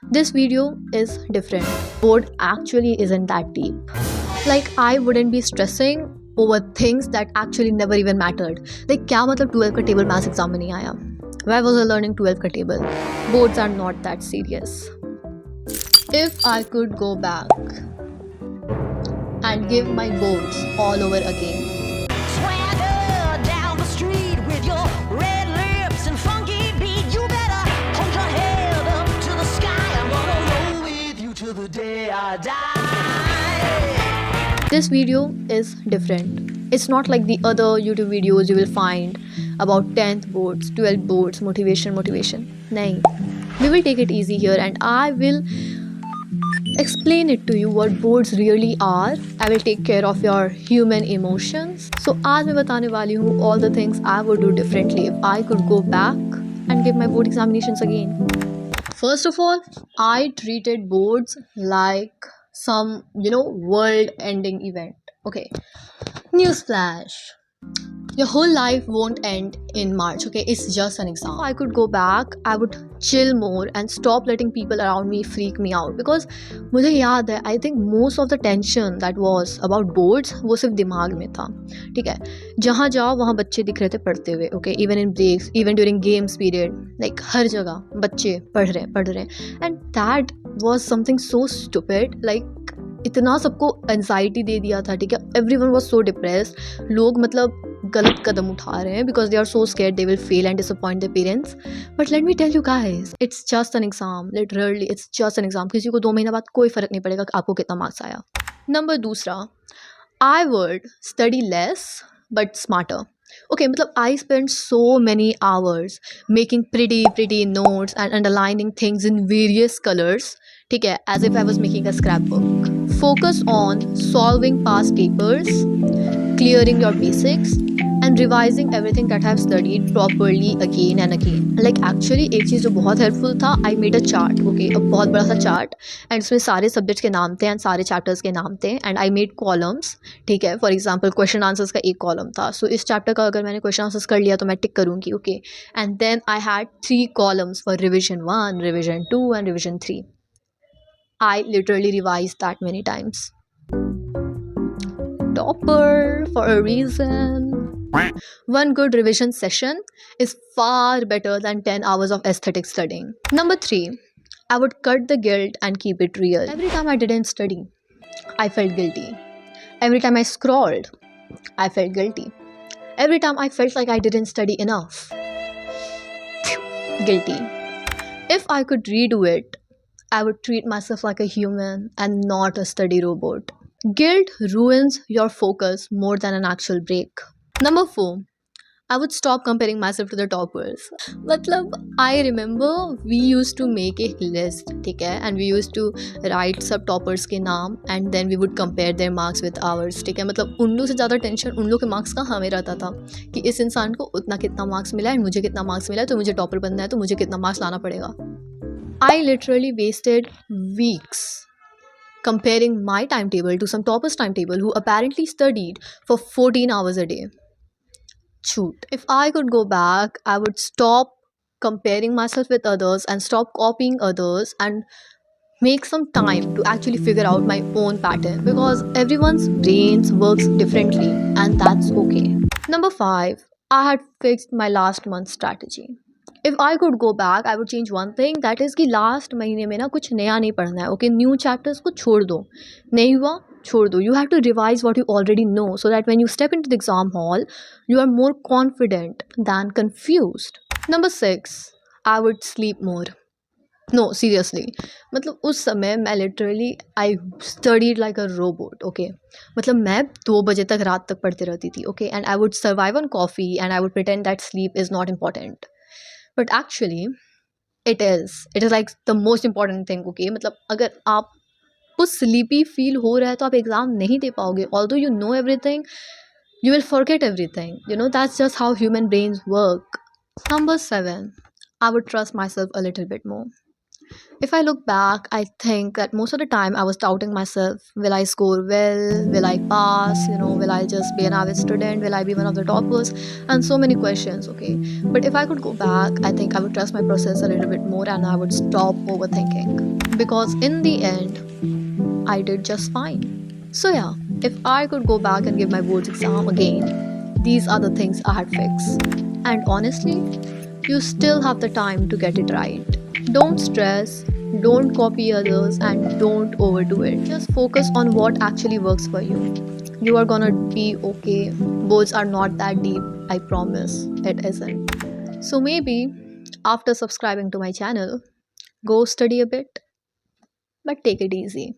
This video is different. Board actually isn't that deep. Like I wouldn't be stressing over things that actually never even mattered. Like क्या मतलब 12 का table maths exam में नहीं आया? Why was I learning 12 का table? Boards are not that serious. If I could go back and give my boards all over again, Swagger down the street with your red lips and funky beat. You better hold your head up to the sky. I'm gonna roll with you till the day I die. this video is different. It's not like the other YouTube videos you will find about 10th boards, 12th boards, motivation. Nahin. We will take it easy here and I will explain it to you what boards really are. I will take care of your human emotions. So आज मैं बताने वाली हूँ all the things I would do differently if I could go back and give my board examinations again. First of all, I treated boards like some, world ending event. Okay. Newsflash. Your whole life won't end in March, okay? It's just an exam. If I could go back, I would chill more and stop letting people around me freak me out because मुझे याद है, I think most of the tension that was about boards वो सिर्फ दिमाग में था, ठीक है? जहाँ जाओ वहाँ बच्चे दिख रहे थे पढ़ते हुए, okay? Even in breaks, even during games period, like हर जगह बच्चे पढ़ रहे हैं and that was something so stupid, like इतना सबको एनजाइटी दे दिया था, ठीक है? Everyone was so depressed. लोग मतलब गलत कदम उठा रहे हैं because they are so scared they will fail and disappoint their parents. But let me tell you guys, it's just an exam. Literally it's just an exam. किसी को 2 महीने बाद कोई फर्क नहीं पड़ेगा कि आपको कितना मार्क्स आया. नंबर दूसरा, I would study less but smarter. Okay, मतलब I spent so many hours making pretty notes and underlining things in various colors, ठीक है, as if I was making a scrapbook. Focus on solving past papers, clearing your basics and revising everything that I've studied properly again and again. Like actually एक चीज़ जो बहुत helpful था, I made a chart, okay, a बहुत बड़ा सा chart and उसमें सारे subjects के नाम थे and सारे chapters के नाम थे and I made columns, ठीक है. For example question answers का एक column था, so इस chapter का अगर मैंने question answers कर लिया तो मैं tick करूँगी, okay. And then I had 3 columns for revision 1, revision 2 and revision 3. I literally revised that many times. Topper for a reason. One good revision session is far better than 10 hours of aesthetic studying. Number 3, I would cut the guilt and keep it real. Every time I didn't study, I felt guilty. Every time I scrolled, I felt guilty. Every time I felt like I didn't study enough, guilty. If I could redo it, I would treat myself like a human and not a study robot. Guilt ruins your focus more than an actual break. Number 4, I would stop comparing myself to the toppers. मतलब I remember we used to make a list, ठीक है, and we used to write सब toppers के नाम and then we would compare their marks with ours, ठीक है. मतलब उन लोग से ज़्यादा टेंशन उन लोग के मार्क्स का हमें रहता था कि इस इंसान को उतना कितना मार्क्स मिला है, मुझे कितना मार्क्स मिला है, तो मुझे टॉपर बनना है तो मुझे कितना मार्क्स लाना पड़ेगा. I literally wasted weeks comparing my timetable to some topper's timetable who apparently studied for 14 hours a day. Shoot. If I could go back, I would stop comparing myself with others and stop copying others and make some time to actually figure out my own pattern because everyone's brains works differently and that's okay. Number 5, I had fixed my last month's strategy. If I could go back, I would change one thing, that is कि last महीने में ना कुछ नया नहीं पढ़ना है, okay. New chapters को छोड़ दो, नहीं हुआ छोड़ दो. You have to revise what you already know so that when you step into the exam hall, you are more confident than confused. Number 6, I would sleep more. No, seriously. मतलब उस समय मैं literally I studied like a robot, okay. मतलब मैं 2 बजे तक रात तक पढ़ते रहती थी, okay. And I would survive on coffee and I would pretend that sleep is not important. But actually it is like the most important thing, okay. मतलब अगर आपको स्लीपी फील हो रहा है तो आप एग्ज़ाम नहीं दे पाओगे. Although you know everything, you will forget everything. That's just how human brains work. Number 7, I would trust myself a little bit more. If I look back, I think that most of the time I was doubting myself. Will I score well? Will I pass? Will I just be an average student? Will I be one of the toppers? And so many questions, okay? But if I could go back, I think I would trust my process a little bit more and I would stop overthinking. Because in the end, I did just fine. So, yeah, if I could go back and give my boards exam again, these are the things I had fixed. And honestly, you still have the time to get it right. Don't stress, don't copy others, and don't overdo it. Just focus on what actually works for you. You are gonna be okay. Boards are not that deep, I promise. It isn't. So maybe after subscribing to my channel, go study a bit, but take it easy.